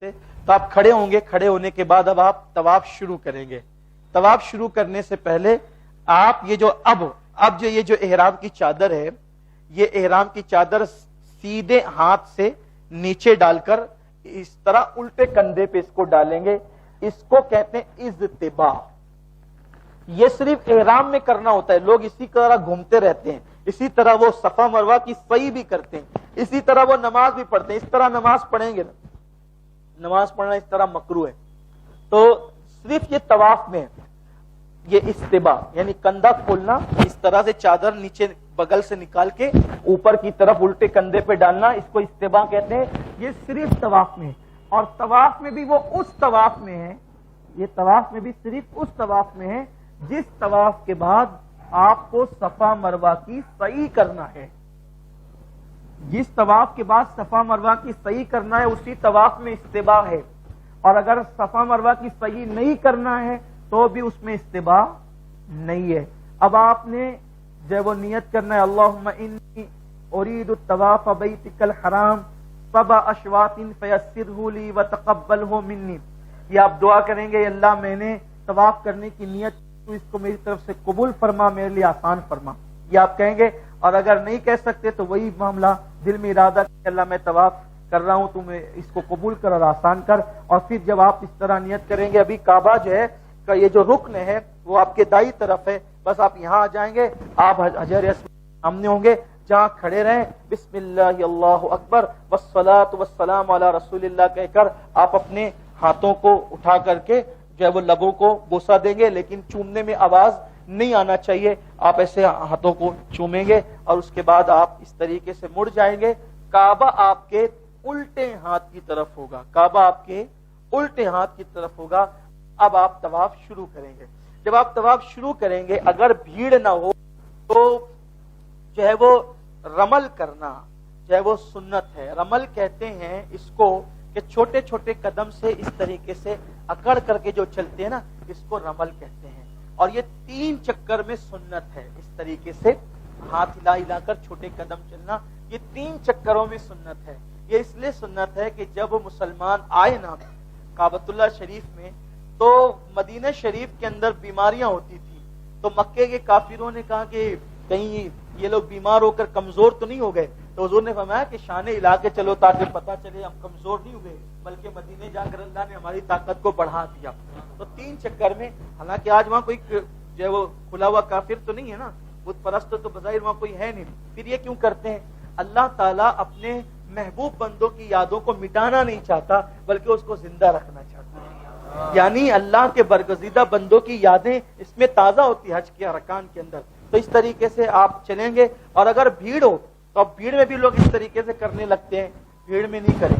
تو آپ کھڑے ہوں گے. کھڑے ہونے کے بعد اب آپ طواف شروع کریں گے. طواف شروع کرنے سے پہلے آپ یہ جو اب جو یہ جو احرام کی چادر ہے، یہ احرام کی چادر سیدھے ہاتھ سے نیچے ڈال کر اس طرح الٹے کندھے پہ اس کو ڈالیں گے. اس کو کہتے ہیں اضطباء. یہ صرف احرام میں کرنا ہوتا ہے. لوگ اسی طرح گھومتے رہتے ہیں، اسی طرح وہ صفا مروہ کی سعی بھی کرتے ہیں، اسی طرح وہ نماز بھی پڑھتے ہیں. اس طرح نماز پڑھیں گے نا، نماز پڑھنا اس طرح مکروہ ہے. تو صرف یہ طواف میں یہ استباء یعنی کندھا کھولنا، اس طرح سے چادر نیچے بغل سے نکال کے اوپر کی طرف الٹے کندھے پہ ڈالنا، اس کو استباء کہتے ہیں. یہ صرف طواف میں. اور طواف میں بھی وہ اس طواف میں ہے، یہ طواف میں بھی صرف اس طواف میں ہے جس طواف کے بعد آپ کو صفا مروہ کی سعی کرنا ہے. جس طواف کے بعد صفا مروہ کی سعی کرنا ہے اسی طواف میں استباء ہے. اور اگر صفا مروہ کی سعی نہیں کرنا ہے تو بھی اس میں استباء نہیں ہے. اب آپ نے جب وہ نیت کرنا ہے اللہم انی ارید الطواف بیتک الحرام 7 اشواط فیسرہ لی وتقبلہ منی. یہ آپ دعا کریں گے اللہ میں نے طواف کرنے کی نیت، تو اس کو میری طرف سے قبول فرما، میرے لیے آسان فرما. یہ آپ کہیں گے. اور اگر نہیں کہہ سکتے تو وہی معاملہ دل میں ارادہ کہ اللہ میں طواف کر رہا ہوں، تم اس کو قبول کر اور آسان کر. اور پھر جب آپ اس طرح نیت کریں گے، ابھی کعبہ جو ہے کا یہ جو رکن ہے وہ آپ کے دائیں طرف ہے، بس آپ یہاں آ جائیں گے، آپ حجر اسود سامنے ہوں گے، جہاں کھڑے رہیں بسم اللہ اللہ اکبر والصلاۃ والسلام علی رسول اللہ کہہ کر آپ اپنے ہاتھوں کو اٹھا کر کے جو ہے وہ لبوں کو بوسہ دیں گے، لیکن چومنے میں آواز نہیں آنا چاہیے. آپ ایسے ہاتھوں کو چومیں گے اور اس کے بعد آپ اس طریقے سے مڑ جائیں گے. کعبہ آپ کے الٹے ہاتھ کی طرف ہوگا، کعبہ آپ کے الٹے ہاتھ کی طرف ہوگا. اب آپ طواف شروع کریں گے. جب آپ طواف شروع کریں گے، اگر بھیڑ نہ ہو تو جو ہے وہ رمل کرنا جو ہے وہ سنت ہے. رمل کہتے ہیں اس کو کہ چھوٹے چھوٹے قدم سے اس طریقے سے اکڑ کر کے جو چلتے ہیں نا، اس کو رمل کہتے ہیں. اور یہ 3 چکر میں سنت ہے. اس طریقے سے ہاتھ ہلا ہلا کر چھوٹے قدم چلنا، یہ 3 چکروں میں سنت ہے. یہ اس لیے سنت ہے کہ جب مسلمان آئے نا کعبۃ اللہ شریف میں، تو مدینہ شریف کے اندر بیماریاں ہوتی تھی. تو مکے کے کافروں نے کہا کہ کہیں یہ لوگ بیمار ہو کر کمزور تو نہیں ہو گئے. تو حضور نے فرمایا کہ شانے ہلا کے چلو تاکہ پتہ چلے ہم کمزور نہیں ہوئے، بلکہ مدینے جا کر اللہ نے ہماری طاقت کو بڑھا دیا. تو 3 چکر میں، حالانکہ آج وہاں کوئی جو ہے وہ کھلا ہوا کافر تو نہیں ہے نا، بت پرست تو بظاہر وہاں کوئی ہے نہیں. پھر یہ کیوں کرتے ہیں؟ اللہ تعالیٰ اپنے محبوب بندوں کی یادوں کو مٹانا نہیں چاہتا، بلکہ اس کو زندہ رکھنا چاہتا ہے. یعنی اللہ کے برگزیدہ بندوں کی یادیں اس میں تازہ ہوتی حج کے ارکان کے اندر. تو اس طریقے سے آپ چلیں گے. اور اگر بھیڑ ہو تو اب بھیڑ میں بھی لوگ اس طریقے سے کرنے لگتے ہیں. بھیڑ میں نہیں کریں،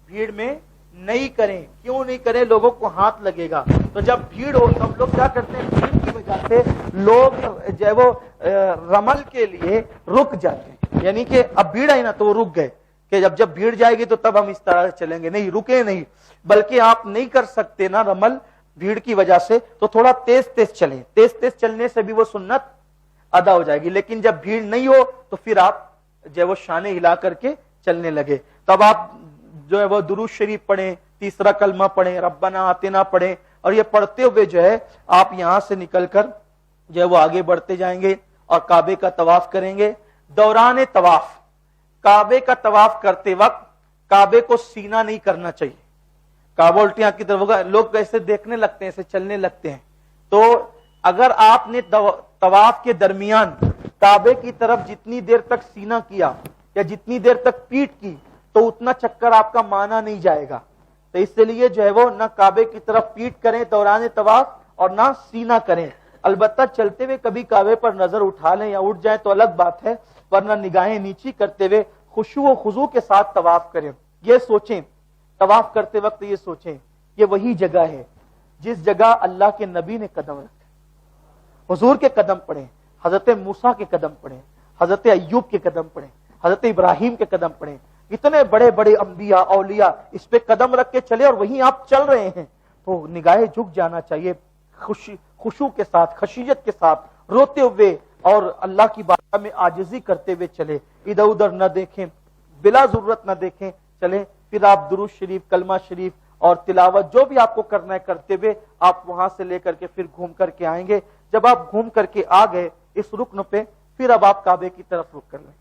بھیڑ میں نہیں کریں. کیوں نہیں کریں؟ لوگوں کو ہاتھ لگے گا. تو جب بھیڑ ہو تو ہم لوگ کیا کرتے ہیں؟ بھیڑ کی وجہ سے لوگ جو ہے وہ رمل کے لیے رک جاتے ہیں. یعنی کہ اب بھیڑ آئی نا تو وہ رک گئے کہ جب بھیڑ جائے گی تو تب ہم اس طرح سے چلیں گے. نہیں، رکے نہیں. بلکہ آپ نہیں کر سکتے نا رمل بھیڑ کی وجہ سے، تو تھوڑا تیز تیز چلیں. تیز تیز چلنے سے بھی وہ سنت ادا ہو جائے گی. لیکن جب بھیڑ نہیں ہو تو پھر آپ جو ہے وہ شانے ہلا کر کے چلنے لگے. تب آپ جو ہے وہ درود شریف پڑھیں، تیسرا کلمہ پڑھیں، ربنا آتنا پڑھیں. اور یہ پڑھتے ہوئے جو ہے آپ یہاں سے نکل کر جو ہے وہ آگے بڑھتے جائیں گے اور کعبے کا طواف کریں گے. دوران طواف کعبے کا طواف کرتے وقت کعبے کو سینہ نہیں کرنا چاہیے. کعبہ الٹیاں کی طرف ہوگا. لوگ ایسے دیکھنے لگتے ہیں، ایسے چلنے لگتے ہیں. تو اگر آپ نے طواف کے درمیان کعبے کی طرف جتنی دیر تک سینہ کیا یا جتنی دیر تک پیٹ کی تو اتنا چکر آپ کا مانا نہیں جائے گا. تو اس لیے جو ہے وہ نہ کعبے کی طرف پیٹ کریں دوران طواف اور نہ سینہ کریں. البتہ چلتے ہوئے کبھی کعبے پر نظر اٹھا لیں یا اٹھ جائیں تو الگ بات ہے، ورنہ نگاہیں نیچی کرتے ہوئے خشوع و خضوع کے ساتھ طواف کریں. یہ سوچیں طواف کرتے وقت، یہ سوچیں یہ وہی جگہ ہے جس جگہ اللہ کے نبی نے قدم رکھے. حضور کے قدم پڑھیں، حضرت موسیٰ کے قدم پڑھیں، حضرت ایوب کے قدم پڑھیں، حضرت ابراہیم کے قدم پڑھیں. اتنے بڑے بڑے انبیاء اولیاء اس پہ قدم رکھ کے چلے اور وہیں آپ چل رہے ہیں تو نگاہیں جھک جانا چاہیے. خشوع کے ساتھ، خشیت کے ساتھ، روتے ہوئے اور اللہ کی بارگاہ میں عاجزی کرتے ہوئے چلے. ادھر ادھر نہ دیکھیں، بلا ضرورت نہ دیکھیں، چلیں. پھر آپ درود شریف، کلمہ شریف اور تلاوت جو بھی آپ کو کرنا ہے کرتے ہوئے آپ وہاں سے لے کر کے پھر گھوم کر کے آئیں گے. جب آپ گھوم کر کے آ گئے اس رکن پہ، پھر اب آپ کعبے کی طرف رخ کر لیں.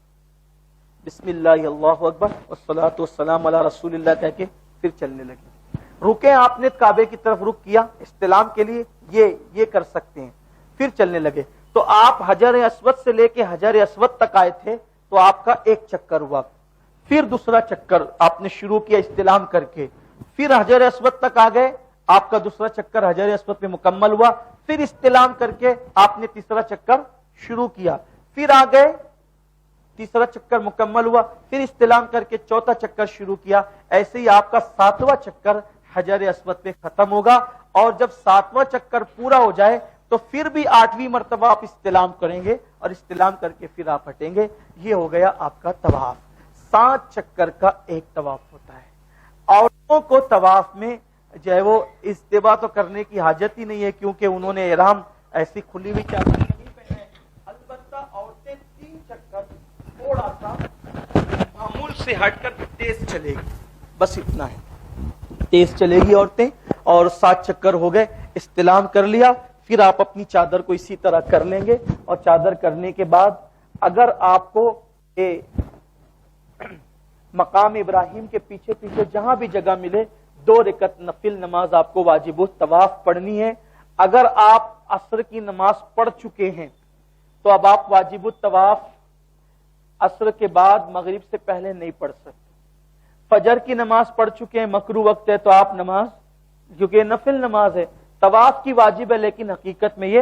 بسم اللہ اللہ اکبر والصلاۃ والسلام علی رسول اللہ کہہ کے پھر چلنے لگے. رکے آپ نے کعبے کی طرف رخ کیا استلام کے لیے، یہ کر سکتے ہیں. پھر چلنے لگے تو آپ حجر اسود سے لے کے حجر اسود تک آئے تھے تو آپ کا ایک چکر ہوا. پھر دوسرا چکر آپ نے شروع کیا استلام کر کے. پھر حجر اسود تک آ گئے، آپ کا دوسرا چکر حجر اسود پہ مکمل ہوا. پھر استلام کر کے آپ نے تیسرا چکر شروع کیا. پھر آ گئے، تیسرا چکر مکمل ہوا. پھر استلام کر کے چوتھا چکر شروع کیا. ایسے ہی آپ کا 7واں چکر حجر اسود پہ ختم ہوگا. اور جب 7واں چکر پورا ہو جائے تو پھر بھی 8ویں مرتبہ آپ استلام کریں گے اور استلام کر کے پھر آپ ہٹیں گے. یہ ہو گیا آپ کا طواف. 7 چکر کا ایک طواف ہوتا ہے. عورتوں کو طواف میں جو ہے وہ استباع تو کرنے کی حاجت ہی نہیں ہے، کیونکہ انہوں نے احرام ایسی کھلی ہوئی چادر نہیں پہنا ہے. البتہ عورتیں 3 چکر تھوڑا سا معمول سے ہٹ کر تیز چلے گی، بس اتنا ہے، تیز چلے گی عورتیں. اور 7 چکر ہو گئے، استلام کر لیا. پھر آپ اپنی چادر کو اسی طرح کر لیں گے. اور چادر کرنے کے بعد اگر آپ کو مقام ابراہیم کے پیچھے پیچھے جہاں بھی جگہ ملے 2 رکعت نفل نماز آپ کو واجب الطواف پڑھنی ہے. اگر آپ عصر کی نماز پڑھ چکے ہیں تو اب آپ واجب الطواف عصر کے بعد مغرب سے پہلے نہیں پڑھ سکتے. فجر کی نماز پڑھ چکے ہیں، مکروہ وقت ہے تو آپ نماز، کیونکہ نفل نماز ہے، طواف کی واجب ہے لیکن حقیقت میں یہ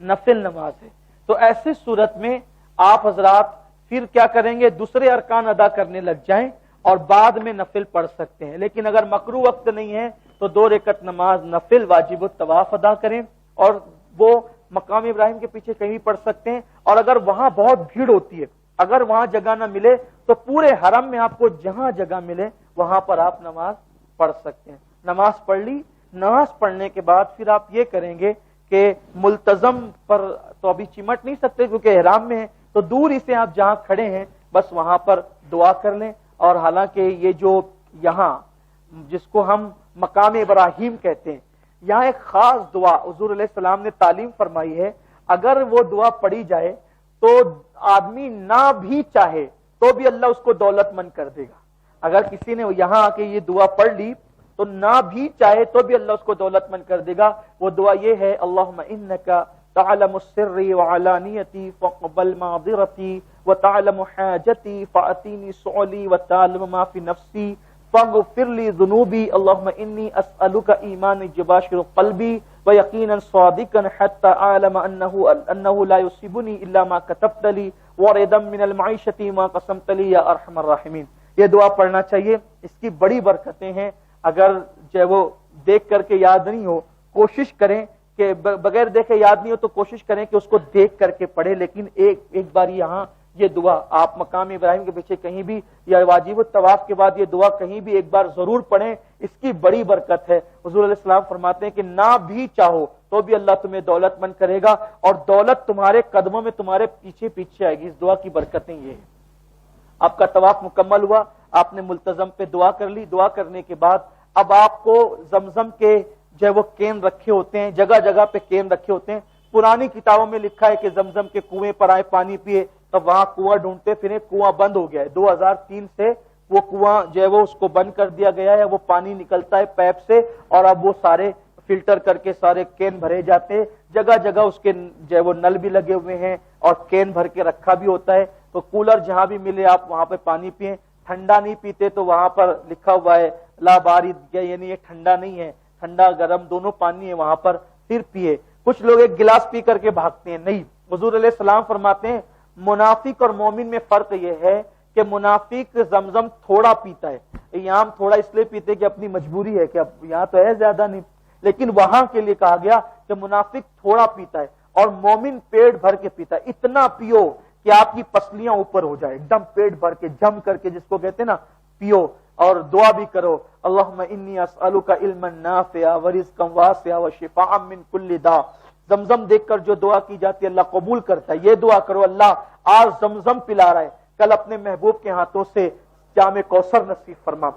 نفل نماز ہے. تو ایسی صورت میں آپ حضرات پھر کیا کریں گے، دوسرے ارکان ادا کرنے لگ جائیں اور بعد میں نفل پڑھ سکتے ہیں. لیکن اگر مکروہ وقت نہیں ہے تو 2 رکعت نماز نفل واجب الطواف ادا کریں. اور وہ مقام ابراہیم کے پیچھے کہیں بھی پڑھ سکتے ہیں. اور اگر وہاں بہت بھیڑ ہوتی ہے، اگر وہاں جگہ نہ ملے تو پورے حرم میں آپ کو جہاں جگہ ملے وہاں پر آپ نماز پڑھ سکتے ہیں. نماز پڑھ لی. نماز پڑھنے کے بعد پھر آپ یہ کریں گے کہ ملتزم پر تو ابھی چمٹ نہیں سکتے کیونکہ احرام میں ہے، تو دور ہی سے آپ جہاں کھڑے ہیں بس وہاں پر دعا کر لیں. اور حالانکہ یہ جو یہاں جس کو ہم مقام ابراہیم کہتے ہیں، یہاں ایک خاص دعا حضور علیہ السلام نے تعلیم فرمائی ہے. اگر وہ دعا پڑھی جائے تو آدمی نہ بھی چاہے تو بھی اللہ اس کو دولت مند کر دے گا. اگر کسی نے یہاں آ کے یہ دعا پڑھ لی تو نہ بھی چاہے تو بھی اللہ اس کو دولت مند کر دے گا. وہ دعا یہ ہے، اللہم انکا تعلم السر وعلانیتی فقبل معذرتی وتعلم حاجتی فأتینی سؤلی وتعلم ما فی نفسی فاغفر لی ذنوبی اللہم انی اسألک ایمان جباشر قلبی ویقینا صادقا حتی اعلم انه لا یصیبنی الا ما کتبت لی وردا من المعیشت ما قسمت لی یا ارحم الراحمین. یہ دعا پڑھنا چاہیے، اس کی بڑی برکتیں ہیں. اگر جو وہ دیکھ کر کے یاد نہیں ہو، کوشش کریں کہ بغیر دیکھے یاد نہیں ہو تو کوشش کریں کہ اس کو دیکھ کر کے پڑھے. لیکن ایک بار یہاں یہ دعا آپ مقام ابراہیم کے پیچھے کہیں بھی یا واجب الطواف کے بعد یہ دعا کہیں بھی ایک بار ضرور پڑھیں. اس کی بڑی برکت ہے. حضور علیہ السلام فرماتے ہیں کہ نہ بھی چاہو تو بھی اللہ تمہیں دولت مند کرے گا اور دولت تمہارے قدموں میں تمہارے پیچھے پیچھے آئے گی. اس دعا کی برکتیں یہ ہیں. آپ کا طواف مکمل ہوا، آپ نے ملتزم پہ دعا کر لی. دعا کرنے کے بعد اب آپ کو زمزم کے جو ہے وہ کین رکھے ہوتے ہیں، جگہ جگہ پہ کین رکھے ہوتے ہیں. پرانی کتابوں میں لکھا ہے کہ زمزم کے کنویں پر آئے پانی پیے، تب وہاں کنواں ڈھونڈتے پھرے، کنواں بند ہو گیا ہے. 2003 سے وہ کنواں جو ہے وہ اس کو بند کر دیا گیا ہے. وہ پانی نکلتا ہے پیپ سے اور اب وہ سارے فلٹر کر کے سارے کین بھرے جاتے ہیں. جگہ جگہ اس کے جو ہے وہ نل بھی لگے ہوئے ہیں اور کین بھر کے رکھا بھی ہوتا ہے. تو کولر جہاں بھی ملے آپ وہاں پہ پانی پئیں. ٹھنڈا نہیں پیتے تو وہاں پر لکھا ہوا ہے لا بارد، یعنی یہ ٹھنڈا نہیں ہے، ٹھنڈا گرم دونوں پانی ہے وہاں پر، پھر پیے. کچھ لوگ ایک گلاس پی کر کے بھاگتے ہیں، نہیں. حضور علیہ السلام فرماتے ہیں منافق اور مومن میں فرق یہ ہے کہ منافق زمزم تھوڑا پیتا ہے. یہاں تھوڑا اس لیے پیتے کہ اپنی مجبوری ہے کہ اب یہاں تو ہے زیادہ نہیں، لیکن وہاں کے لیے کہا گیا کہ منافق تھوڑا پیتا ہے اور مومن پیٹ بھر کے پیتا ہے. اتنا پیو کہ آپ کی پسلیاں اوپر ہو جائے، ایک دم پیٹ بھر کے جم کر کے، جس کو کہتے ہیں نا، پیو. اور دعا بھی کرو، اللہم انی اسألک علما نافعا ورزقا واسعا وشفاء من کل داء. زمزم دیکھ کر جو دعا کی جاتی ہے اللہ قبول کرتا ہے. یہ دعا کرو، اللہ آج زمزم پلا رہا ہے، کل اپنے محبوب کے ہاتھوں سے جام کوثر نصیب فرما.